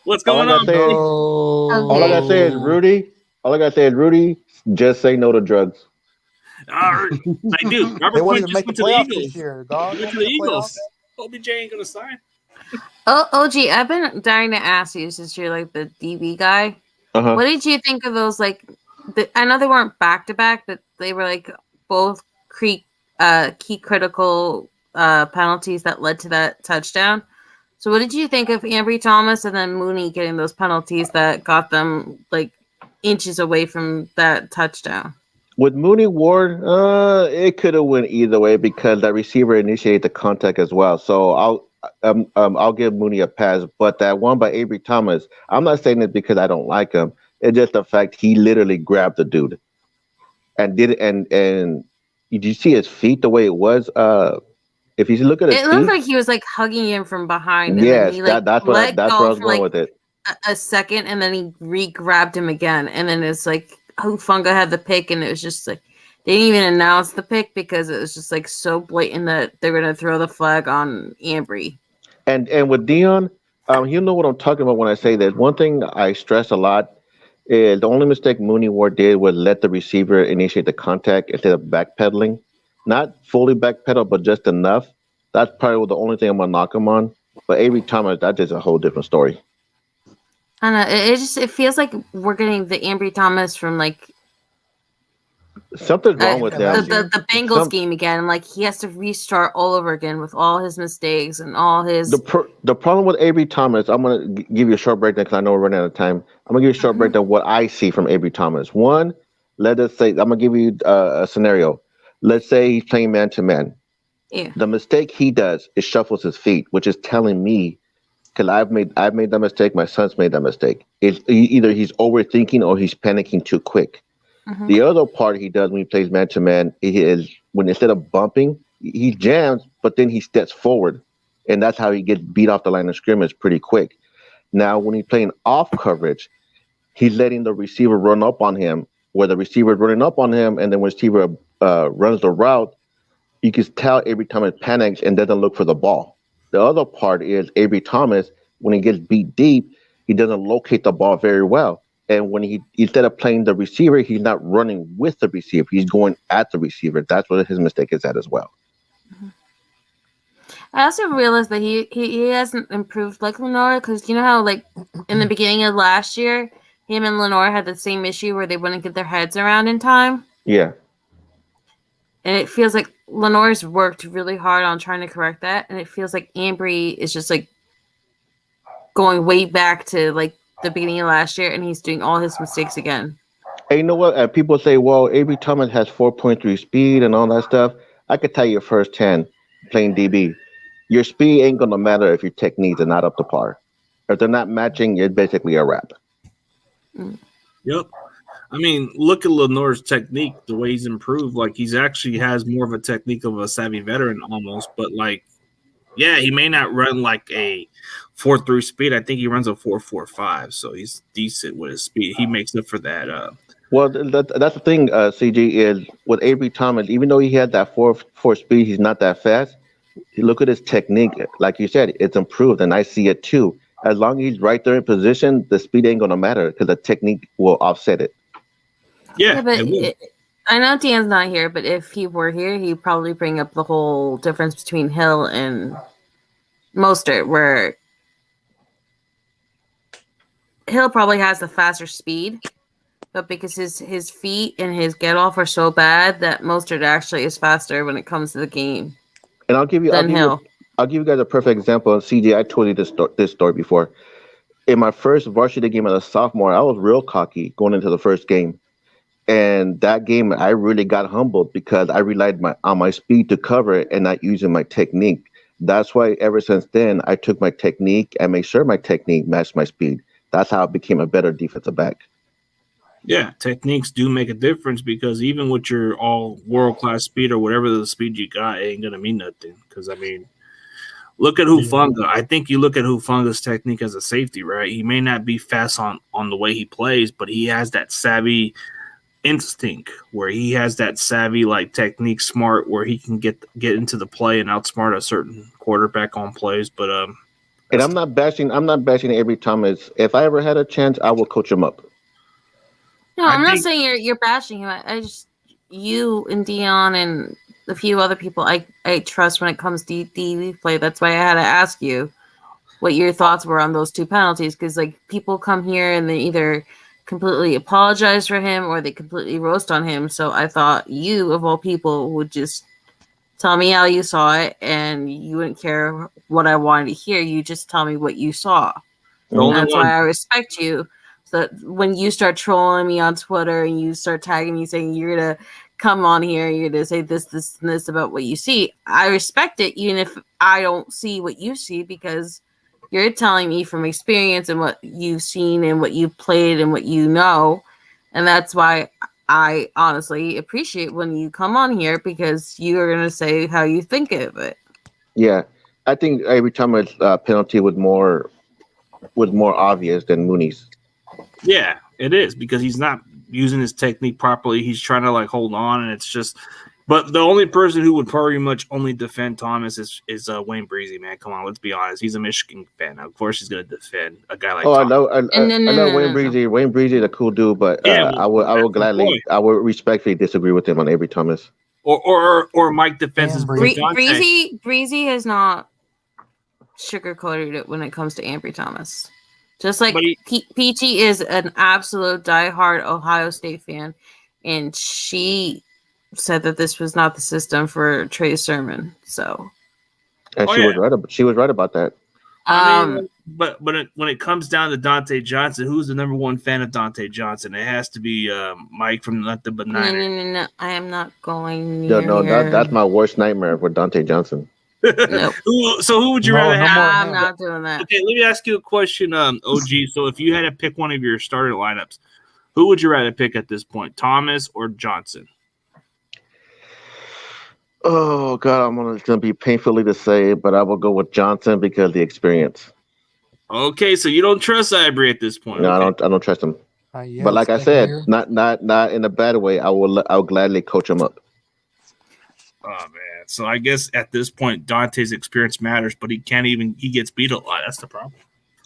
What's going on? All I gotta say is Rudy, just say no to drugs. I do. Robert Quinn just went to the Eagles. He went to the Eagles. OBJ ain't gonna sign. OG, I've been dying to ask you since you're like the DB guy. Uh-huh. What did you think of those? Like, I know they weren't back to back, but they were like both key critical penalties that led to that touchdown. So what did you think of Ambry Thomas and then Mooney getting those penalties that got them like inches away from that touchdown? With Mooney Ward, it could have went either way because that receiver initiated the contact as well. So I'll give Mooney a pass. But that one by Ambry Thomas, I'm not saying it because I don't like him. It's just the fact he literally grabbed the dude and did it. And did you see his feet the way it was? If you look at his it feet, looked like he was like hugging him from behind, and yes, then he like that's where I was going with it. a second, and then he re-grabbed him again, and then it's like Hufanga had the pick, and it was just like they didn't even announce the pick because it was just like so blatant that they're gonna throw the flag on Ambry. And with Dion, you know what I'm talking about when I say that. One thing I stress a lot is the only mistake Mooney Ward did was let the receiver initiate the contact instead of backpedaling. Not fully backpedal, but just enough. That's probably the only thing I'm gonna knock him on. But Avery Thomas, that's just a whole different story. I don't know. It feels like we're getting the Ambry Thomas from like Something's wrong with them. the Bengals game again. Like he has to restart all over again with all his mistakes and all his. The problem with Avery Thomas, I'm gonna give you a short breakdown because I know we're running out of time. I'm gonna give you a short breakdown of what I see from Avery Thomas. One, let us say I'm gonna give you a scenario. Let's say he's playing man to man. Yeah. The mistake he does is shuffles his feet, which is telling me, because I've made that mistake. My son's made that mistake. It's either he's overthinking or he's panicking too quick. Mm-hmm. The other part he does when he plays man to man is when instead of bumping, he jams, but then he steps forward, and that's how he gets beat off the line of scrimmage pretty quick. Now, when he's playing off coverage, he's letting the receiver run up on him, where the receiver is running up on him, and then when the receiver runs the route, you can tell Avery Thomas panics and doesn't look for the ball. The other part is Avery Thomas, when he gets beat deep, he doesn't locate the ball very well. And when he instead of playing the receiver, he's not running with the receiver. He's going at the receiver. That's what his mistake is at as well. Mm-hmm. I also realized that he hasn't improved like Lenore, because you know how like in the beginning of last year, him and Lenore had the same issue where they wouldn't get their heads around in time. Yeah. And it feels like Lenore's worked really hard on trying to correct that, and it feels like Ambry is just like going way back to like the beginning of last year, and he's doing all his mistakes again. Hey, you know what? People say, well, Avery Thomas has 4.3 speed and all that stuff. I could tell you firsthand, playing DB, your speed ain't going to matter if your techniques are not up to par. If they're not matching, it's basically a wrap. Yep. I mean, look at Lenore's technique, the way he's improved. Like, he's actually has more of a technique of a savvy veteran almost. But, like, yeah, he may not run like a 4.3 speed. I think he runs a 4.45. So he's decent with his speed. He makes up for that. Well, that's the thing, CG, is with Avery Thomas, even though he had that 4 speed, he's not that fast. You look at his technique. Like you said, it's improved, and I see it too. As long as he's right there in position, the speed ain't going to matter because the technique will offset it. Yeah, but I know Dan's not here, but if he were here, he'd probably bring up the whole difference between Hill and Mostert, where Hill probably has the faster speed, but because his feet and his get off are so bad that Mostert actually is faster when it comes to the game. And I'll give you guys a perfect example. CJ, I told you this story before. In my first varsity game as a sophomore, I was real cocky going into the first game. And that game, I really got humbled because I relied on my speed to cover it and not using my technique. That's why ever since then, I took my technique and made sure my technique matched my speed. That's how I became a better defensive back. Yeah, techniques do make a difference because even with your all world-class speed or whatever the speed you got, it ain't going to mean nothing. Because, I mean, look at Hufanga. I think you look at Hufanga's technique as a safety, right? He may not be fast on the way he plays, but he has that savvy instinct where he has that savvy like technique smart where he can get into the play and outsmart a certain quarterback on plays. But and I'm not bashing Avery Thomas. If I ever had a chance, I will coach him up. No, I'm not saying you're bashing him. I just you and Dion and a few other people I trust when it comes to DB play. That's why I had to ask you what your thoughts were on those two penalties, because like people come here and they either completely apologize for him or they completely roast on him. So I thought you, of all people, would just tell me how you saw it, and you wouldn't care what I wanted to hear. You just tell me what you saw. And that's why I respect you. So that when you start trolling me on Twitter and you start tagging me saying you're going to come on here, you're going to say this, and this about what you see, I respect it, even if I don't see what you see, because you're telling me from experience and what you've seen and what you've played and what you know. And that's why I honestly appreciate when you come on here, because you are going to say how you think of it. Yeah, I think every time a penalty was more obvious than Mooney's. Yeah, it is because he's not using his technique properly. He's trying to like hold on, and it's just. But the only person who would pretty much only defend Thomas is Wayne Breezy, man. Come on, let's be honest. He's a Michigan fan. Of course, he's going to defend a guy like. Thomas. No, I know Wayne Breezy. Wayne Breezy is a cool dude, but I would respectfully disagree with him on Avery Thomas. Or Mike defenses Breezy has not sugarcoated it when it comes to Ambry Thomas. Just like Peachy is an absolute diehard Ohio State fan, and she said that this was not the system for Trey Sermon. So, and she was right about that. But when it comes down to Dante Johnson, who's the number one fan of Dante Johnson? It has to be Mike from Nothing But Niner. No. I am not going. That's my worst nightmare for Dante Johnson. No. So who would you rather have? I'm not doing that. Okay, let me ask you a question, OG. So if you had to pick one of your starter lineups, who would you rather pick at this point, Thomas or Johnson? Oh God, it's gonna be painfully to say, but I will go with Johnson because of the experience. Okay, so you don't trust Ivory at this point. No, okay. I don't trust him. But like I said, not in a bad way. I'll gladly coach him up. Oh man, so I guess at this point Dante's experience matters, but he gets beat a lot. That's the problem.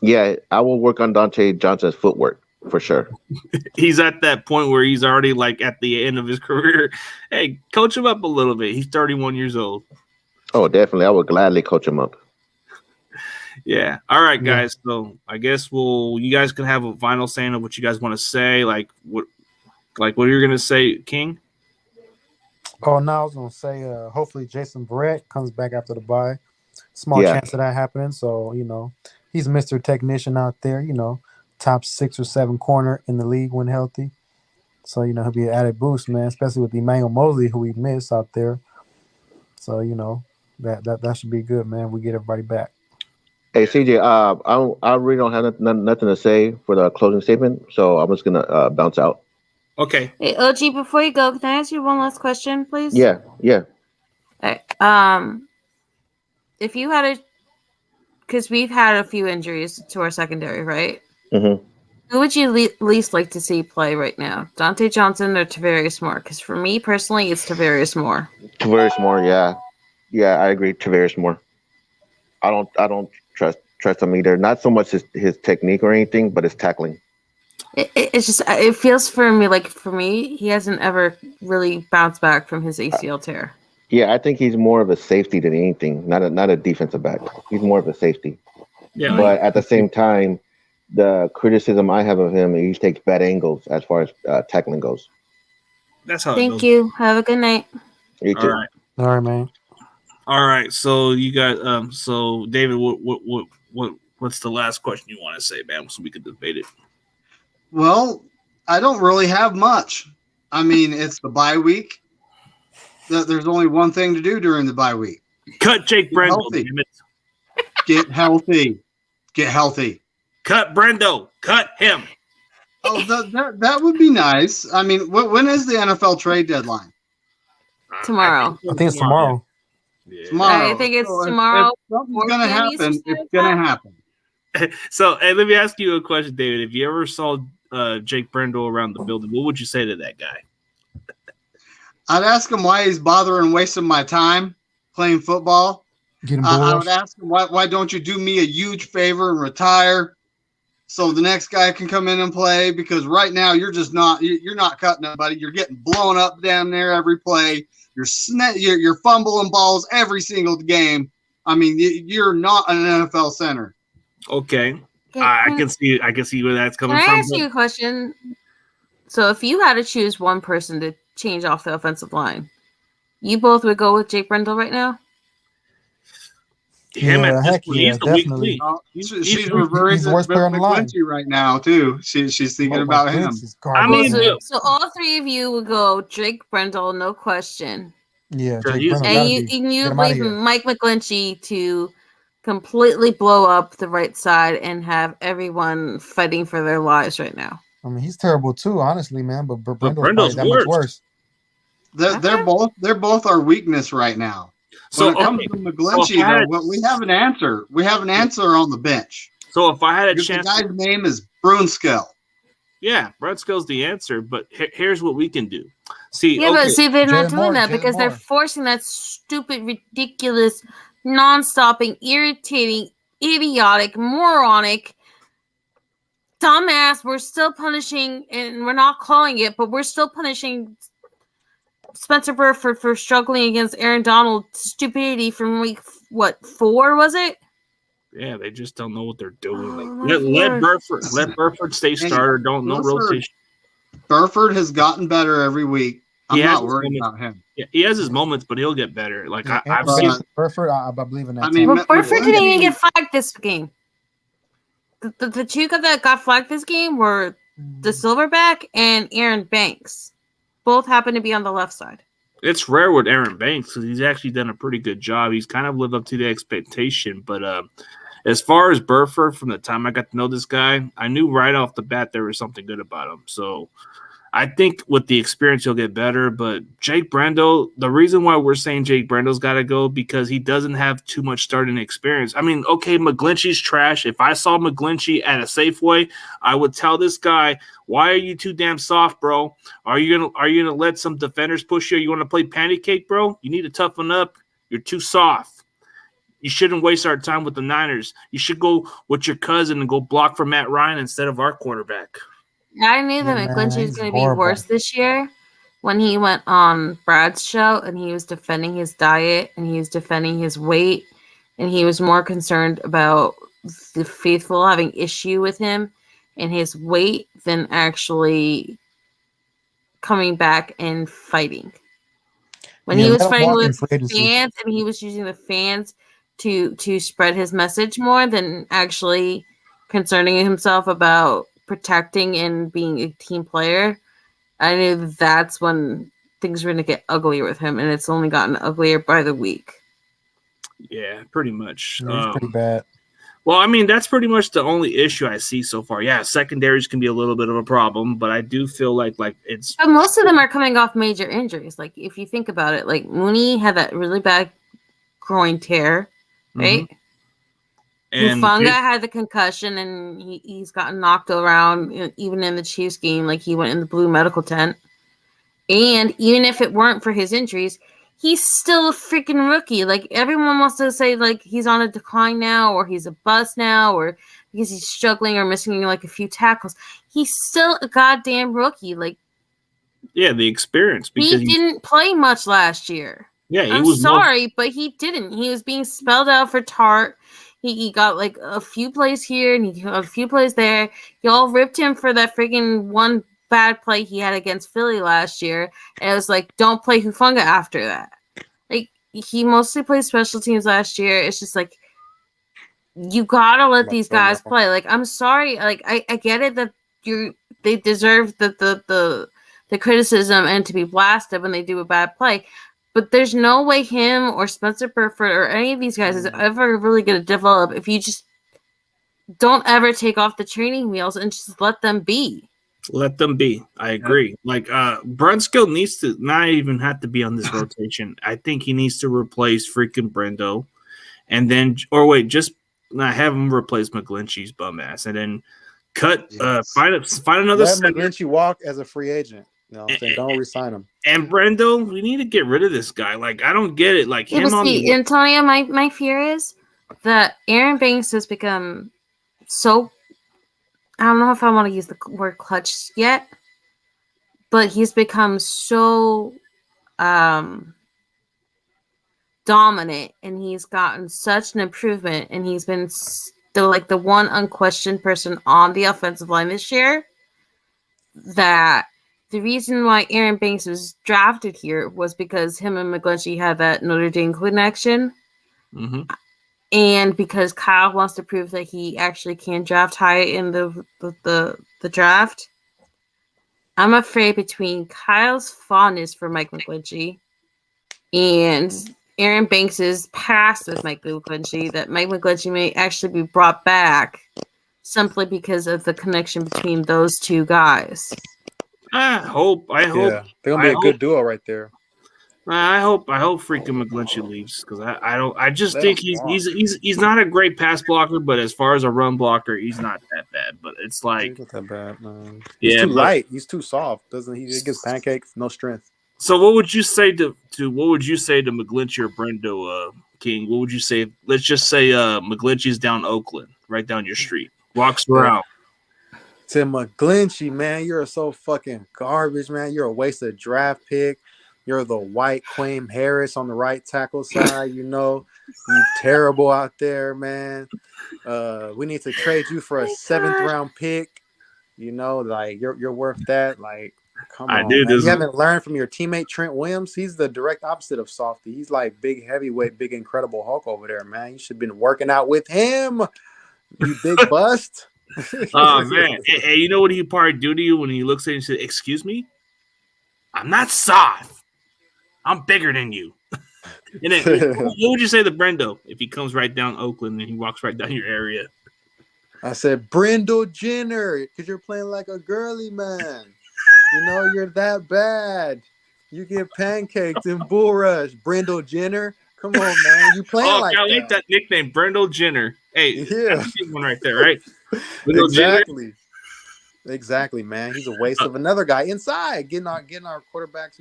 Yeah, I will work on Dante Johnson's footwork for sure. He's at that point where he's already like at the end of his career. Hey, coach him up a little bit. He's 31 years old. Oh, definitely. I would gladly coach him up. Yeah. All right, guys. Yeah. So I guess you guys can have a final saying of what you guys want to say. Like what you're gonna say, King? Oh no, I was gonna say hopefully Jason Verrett comes back after the bye. Small chance of that happening. So, he's Mr. Technician out there, top 6 or 7 corner in the league when healthy. So, he'll be an added boost, man, especially with Emmanuel Mosley, who we miss out there. So, that should be good, man. We get everybody back. Hey, CJ, I really don't have nothing to say for the closing statement, so I'm just going to bounce out. Okay. Hey, OG, before you go, can I ask you one last question, please? Yeah. All right. If you had because we've had a few injuries to our secondary, right? Mm-hmm. Who would you least like to see play right now? Dante Johnson or Tavarius Moore? Because for me personally, it's Tavarius Moore. Tavarius Moore, yeah. Yeah, I agree. Tavarius Moore. I don't trust him either. Not so much his technique or anything, but his tackling. It's just it feels for me he hasn't ever really bounced back from his ACL tear. Yeah, I think he's more of a safety than anything, not a defensive back. He's more of a safety. Yeah. But at the same time, the criticism I have of him, he takes bad angles as far as tackling goes. That's how. Thank you. Have a good night. You too. All right, man. All right. So you guys, so David, what's the last question you want to say, man? So we could debate it. Well, I don't really have much. I mean, it's the bye week. There's only one thing to do during the bye week. Cut Jake Brendo. Get healthy. Get healthy. Cut Brendo. Cut him. Oh, that would be nice. I mean, when is the NFL trade deadline? Tomorrow. I think it's tomorrow. Yeah. Tomorrow. I think it's tomorrow. If something's going to happen, it's going to happen. So, hey, let me ask you a question, David. If you ever saw Jake Brendo around the building, what would you say to that guy? I'd ask him why he's bothering wasting my time playing football. I would ask him why don't you do me a huge favor and retire so the next guy can come in and play, because right now you're not cutting it, buddy. You're getting blown up down there every play. You're fumbling balls every single game. I mean, you're not an NFL center. Okay. I can see where that's coming from. Can I ask you a question? So if you had to choose one person to change off the offensive line, you both would go with Jake Brendel right now? He's definitely. She's reverting to McClinchy right now too. She's thinking about him. So all three of you would go Jake Brendel, no question. Yeah, and you leave Mike McClinchy to completely blow up the right side and have everyone fighting for their lives right now. I mean, he's terrible too, honestly, man. But Brendel's that much worse. They're both our weakness right now. So when it comes to McGlinchey, though, we have an answer. We have an answer on the bench. So if I had a chance, the guy's name is Brunskill. Yeah, Brunskill's the answer. But here's what we can do. See, but they're not doing that because they're forcing that stupid, ridiculous, non-stopping, irritating, idiotic, moronic, dumbass. We're still punishing, and we're not calling it, but we're still punishing Spencer Burford for struggling against Aaron Donald's stupidity from week 4 was it? Yeah, they just don't know what they're doing. Let Burford stay starter. No rotation. Burford has gotten better every week. I'm not worried about him. Yeah, he has his moments, but he'll get better. Like I've seen Burford. I believe in that. Burford didn't even get flagged this game. The two that got flagged this game were the Silverback and Aaron Banks. Both happen to be on the left side. It's rare with Aaron Banks because he's actually done a pretty good job. He's kind of lived up to the expectation. But as far as Burford, from the time I got to know this guy, I knew right off the bat there was something good about him. So I think with the experience, he'll get better. But Jake Brendo, the reason why we're saying Jake Brendo's got to go because he doesn't have too much starting experience. I mean, okay, McGlinchey's trash. If I saw McGlinchey at a Safeway, I would tell this guy, why are you too damn soft, bro? Are you gonna let some defenders push you? You want to play patty cake, bro? You need to toughen up. You're too soft. You shouldn't waste our time with the Niners. You should go with your cousin and go block for Matt Ryan instead of our quarterback. I knew that McGlinchey was going to be worse this year when he went on Brad's show and he was defending his diet and he was defending his weight and he was more concerned about the faithful having issue with him and his weight than actually coming back and fighting. When he was fighting with fans and he was using the fans to spread his message more than actually concerning himself about protecting and being a team player, I knew that's when things were going to get uglier with him, and it's only gotten uglier by the week. Yeah, pretty much. It's pretty bad. Well, I mean, that's pretty much the only issue I see so far. Yeah, secondaries can be a little bit of a problem, but I do feel like it's... But most of them are coming off major injuries. Like, if you think about it, like, Mooney had that really bad groin tear, right? Mm-hmm. And Hufanga had the concussion, and he's gotten knocked around, even in the Chiefs game. Like, he went in the blue medical tent. And even if it weren't for his injuries, he's still a freaking rookie. Like, everyone wants to say, like, he's on a decline now, or he's a bust now, or because he's struggling or missing, like, a few tackles. He's still a goddamn rookie. Like, yeah, the experience. Because he didn't play much last year. Yeah, I'm sorry, but he didn't. He was being spelled out for Tart. He got like a few plays here and he got a few plays there. Y'all ripped him for that freaking one bad play he had against Philly last year. And it was like, don't play Hufanga after that. Like, he mostly played special teams last year. It's just like, you gotta let these guys play. Like, I'm sorry. Like, I get it that they deserve the criticism and to be blasted when they do a bad play. But there's no way him or Spencer Burford or any of these guys is ever really going to develop if you just don't ever take off the training wheels and just let them be. Let them be. I agree. Like, Brunskill needs to not even have to be on this rotation. I think he needs to replace freaking Brendo. And then, just not have him replace McGlinchey's bum ass. And then find another center. Let McGlinchey walk as a free agent. No, don't resign him. And Brendo, we need to get rid of this guy. Like, I don't get it. Like, him on the... Antonio, my fear is that Aaron Banks has become so... I don't know if I want to use the word clutch yet, but he's become so dominant, and he's gotten such an improvement, and he's been the one unquestioned person on the offensive line this year, that the reason why Aaron Banks was drafted here was because him and McGlinchey had that Notre Dame connection. Mm-hmm. And because Kyle wants to prove that he actually can draft high in the draft. I'm afraid between Kyle's fondness for Mike McGlinchey and Aaron Banks' past with Mike McGlinchey, that Mike McGlinchey may actually be brought back simply because of the connection between those two guys. I hope. Yeah, they're going to be a good duo right there. I hope freaking McGlinchey leaves because I just think he's not a great pass blocker, but as far as a run blocker, he's not that bad. But it's like he's not that bad, man. He's too light. He's too soft. He gets pancakes, no strength. So what would you say to McGlinchey or Brendo, King? What would you say? Let's just say McGlinchey's down Oakland, right down your street, walks around. To McGlinchey, man, you're so fucking garbage, man. You're a wasted draft pick. You're the white Quaim Harris on the right tackle side, you terrible out there, man. We need to trade you for a 7th round pick. Like you're worth that. Like, come on, man. You haven't learned from your teammate Trent Williams. He's the direct opposite of Softy. He's like big heavyweight, big incredible Hulk over there, man. You should have been working out with him. You big bust. Oh man. Hey, you know what he probably do to you when he looks at you and says, "Excuse me? I'm not soft. I'm bigger than you." And then, what would you say to Brendo if he comes right down Oakland and he walks right down your area? I said, Brendo Jenner, because you're playing like a girly man. You're that bad. You get pancaked in Bull Rush. Brendo Jenner, come on, man. You playing like that. I like that nickname, Brendo Jenner. Hey, yeah, that's one right there, right? Exactly. Jenner. Exactly, man. He's a waste of another guy inside, getting our quarterbacks,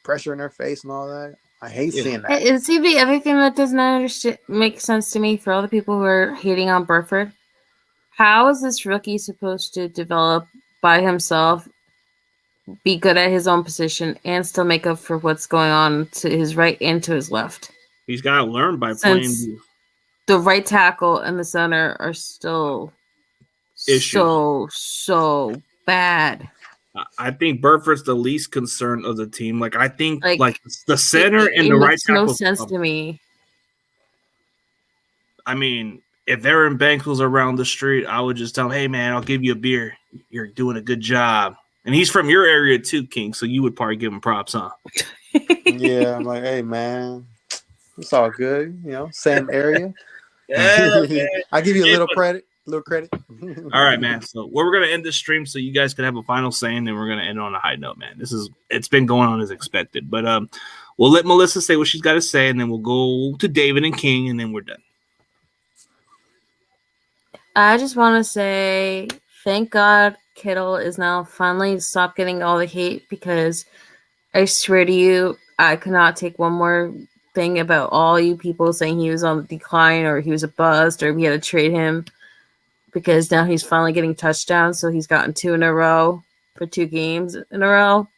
pressure in their face and all that. I hate seeing that. And see, the other thing that does not make sense to me for all the people who are hating on Burford, how is this rookie supposed to develop by himself, be good at his own position, and still make up for what's going on to his right and to his left? He's got to learn by playing. The right tackle and the center are still so bad. I think Burford's the least concerned of the team. Like, I think like the center and the right tackle. No sense to me. I mean, if Aaron Banks was around the street, I would just tell him, "Hey, man, I'll give you a beer. You're doing a good job." And he's from your area too, King. So you would probably give him props, huh? Yeah, I'm like, hey, man, it's all good. Same area. Yeah, I give you a little credit. All right, man. So we're gonna end this stream so you guys can have a final say, and then we're gonna end on a high note, man. It's been going on as expected, but we'll let Melissa say what she's got to say, and then we'll go to David and King, and then we're done. I just want to say thank God Kittle is now finally stopped getting all the hate, because I swear to you, I could not take one more thing about all you people saying he was on the decline or he was a bust or we had to trade him, because now he's finally getting touchdowns. So he's gotten 2 in a row for 2 games in a row.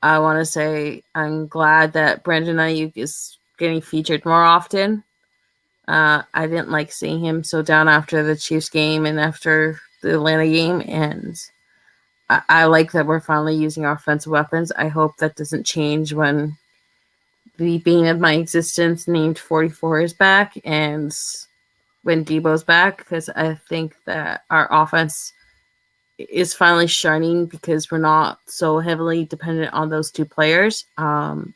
I want to say I'm glad that Brandon Ayuk is getting featured more often. I didn't like seeing him so down after the Chiefs game and after the Atlanta game. And I like that we're finally using our offensive weapons. I hope that doesn't change when the being of my existence named 44 is back and when Debo's back, because I think that our offense is finally shining because we're not so heavily dependent on those 2 players. And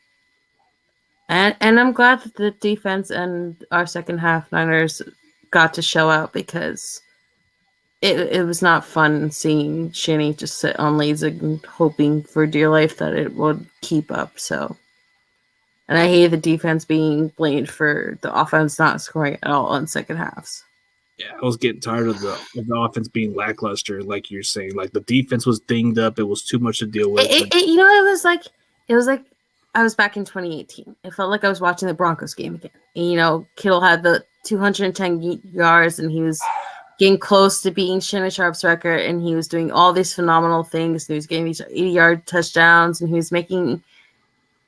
I'm glad that the defense and our second half Niners got to show out, because it was not fun seeing Shinny just sit on lanes and hoping for dear life that it would keep up. So, and I hate the defense being blamed for the offense not scoring at all in second halves. Yeah, I was getting tired of the offense being lackluster, like you're saying. Like, the defense was dinged up; it was too much to deal with. It was like I was back in 2018. It felt like I was watching the Broncos game again. And, Kittle had the 210 yards, and he was getting close to beating Shannon Sharp's record, and he was doing all these phenomenal things. He was getting these 80-yard touchdowns, and he was making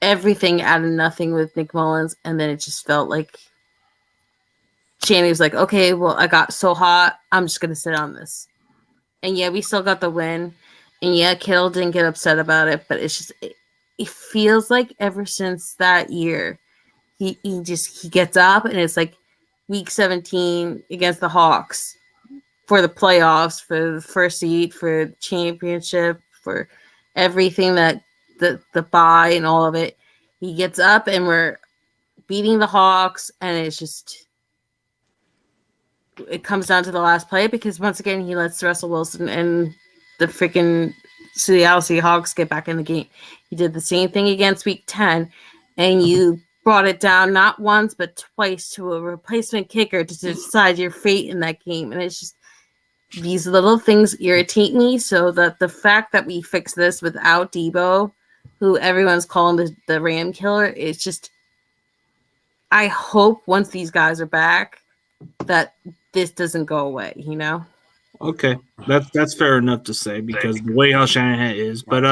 everything out of nothing with Nick Mullins. And then it just felt like Shannon was like, okay, well, I got so hot, I'm just going to sit on this. And yeah, we still got the win. And yeah, Kittle didn't get upset about it, but it's just, it feels like ever since that year, he gets up and it's like week 17 against the Hawks for the playoffs, for the first seed, for the championship, for everything that the bye and all of it. He gets up and we're beating the Hawks, and it's just, it comes down to the last play, because once again he lets Russell Wilson and the freaking Seattle Seahawks get back in the game. You did the same thing against Week 10, and you brought it down not once but twice to a replacement kicker to decide your fate in that game. And it's just these little things irritate me. So that the fact that we fixed this without Debo, who everyone's calling the Ram killer, it's just. I hope once these guys are back that this doesn't go away, you know? Okay. That's fair enough to say because the way how Shanahan is. But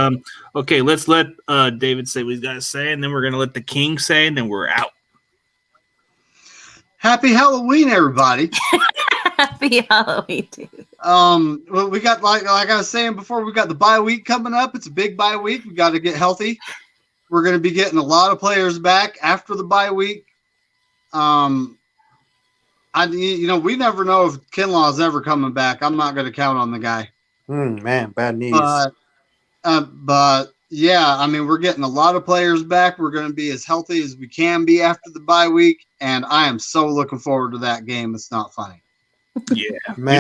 okay, let's let David say what he's got to say, and then we're gonna let the King say, and then we're out. Happy Halloween, everybody. Happy Halloween, dude. Well, we got like I was saying before, we got the bye week coming up. It's a big bye week. We got to get healthy. We're gonna be getting a lot of players back after the bye week. We never know if Kinlaw's ever coming back. I'm not going to count on the guy. Man, bad knees. But yeah, I mean, we're getting a lot of players back. We're going to be as healthy as we can be after the bye week, and I am so looking forward to that game. It's not funny. Yeah, man.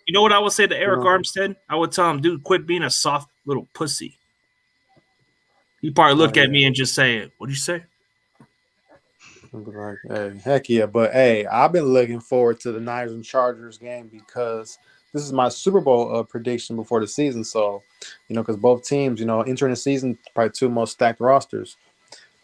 You know what I would say to Eric Armstead? I would tell him, dude, quit being a soft little pussy. He'd probably look at me and just say, "What'd you say?" Like, hey, heck yeah. But, hey, I've been looking forward to the Niners and Chargers game because this is my Super Bowl prediction before the season. So, because both teams, entering the season, probably two most stacked rosters.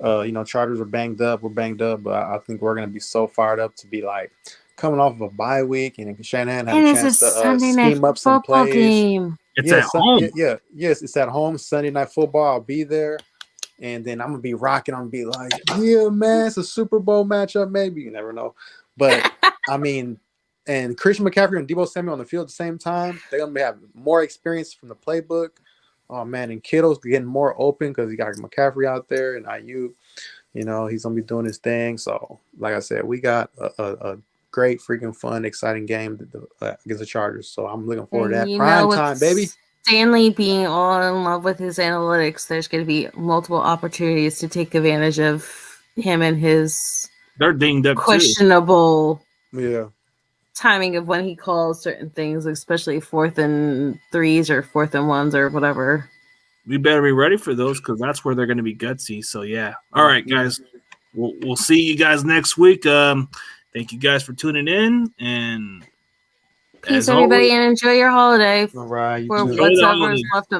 Chargers are banged up. We're banged up. But I think we're going to be so fired up to be, like, coming off of a bye week. And Shanahan had a chance to scheme up some plays. Game. It's at home. Yes, it's at home. Sunday Night Football. I'll be there. And then I'm going to be rocking. I'm going to be like, yeah, man, it's a Super Bowl matchup, maybe. You never know. But, I mean, and Christian McCaffrey and Deebo Samuel on the field at the same time, they're going to have more experience from the playbook. Oh, man, and Kittle's getting more open because you got McCaffrey out there and IU. He's going to be doing his thing. So, like I said, we got a great, freaking fun, exciting game against the Chargers. So, I'm looking forward to that. Prime time, baby. Stanley being all in love with his analytics, there's going to be multiple opportunities to take advantage of him and his they're dinged up questionable timing of when he calls certain things, especially 4th and 3s or 4th and 1s or whatever. We better be ready for those because that's where they're going to be gutsy. So, yeah. All right, guys. We'll see you guys next week. Thank you guys for tuning in. And peace, everybody, and enjoy your holiday. All right. Whatever's left of